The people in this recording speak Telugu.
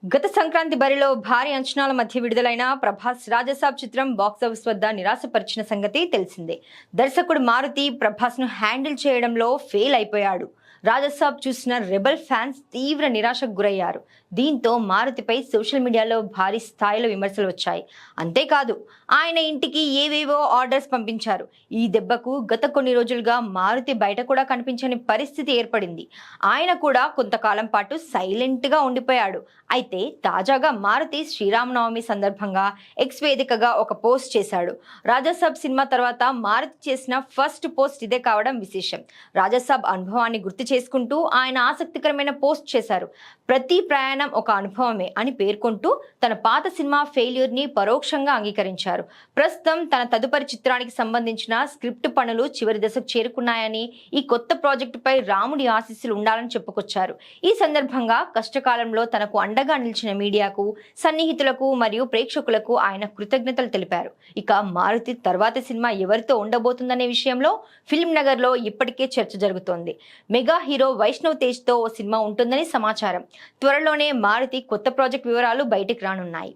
గత సంక్రాంతి బరిలో భారీ అంచనాల మధ్య విడుదలైన ప్రభాస్ రాజసాబ్ చిత్రం బాక్సాఫీస్ వద్ద నిరాశపరిచిన సంగతి తెలిసిందే. దర్శకుడు మారుతి ప్రభాస్ ను హ్యాండిల్ చేయడంలో ఫెయిల్ అయిపోయాడు. రాజసాబ్ చూసిన రెబల్ ఫ్యాన్స్ తీవ్ర నిరాశకు గురయ్యారు. దీంతో మారుతిపై సోషల్ మీడియాలో భారీ స్థాయిలో విమర్శలు వచ్చాయి. అంతేకాదు ఆయన ఇంటికి ఏవేవో ఆర్డర్స్ పంపించారు. ఈ దెబ్బకు గత కొన్ని రోజులుగా మారుతి బయట కూడా కనిపించని పరిస్థితి ఏర్పడింది. ఆయన కూడా కొంతకాలం పాటు సైలెంట్ గా ఉండిపోయాడు. అయితే తాజాగా మారుతి శ్రీరామనవమి సందర్భంగా ఎక్స్ వేదికగా ఒక పోస్ట్ చేశాడు. రాజసాబ్ సినిమా తర్వాత మారుతి చేసిన ఫస్ట్ పోస్ట్ ఇదే కావడం విశేషం. రాజసాబ్ అనుభవాన్ని గుర్తు చేసుకుంటూ ఆయన ఆసక్తికరమైన పోస్ట్ చేశారు. ప్రతి ప్రయాణం ఒక అనుభవమే అని పేర్కొంటూ తన పాత సినిమా ఫెయిల్యూర్ ని పరోక్షంగా అంగీకరించారు. ప్రస్తుతం తన తదుపరి చిత్రానికి సంబంధించిన స్క్రిప్ట్ పనులు చివరి దశకు చేరుకున్నాయని, ఈ కొత్త ప్రాజెక్టుపై రాముడి ఆశీస్సులు ఉండాలని చెప్పుకొచ్చారు. ఈ సందర్భంగా కష్టకాలంలో తనకు అండగా నిలిచిన మీడియాకు, సన్నిహితులకు మరియు ప్రేక్షకులకు ఆయన కృతజ్ఞతలు తెలిపారు. ఇక మారుతి తర్వాతి సినిమా ఎవరితో ఉండబోతుందనే విషయంలో ఫిల్మ్ నగర్ లో ఇప్పటికే చర్చ జరుగుతోంది. మెగా హీరో వైష్ణవ్ తేజ్ తో ఓ సినిమా ఉంటుందని సమాచారం. త్వరలోనే మారుతి కొత్త ప్రాజెక్ట్ వివరాలు బయటికి రానున్నాయి.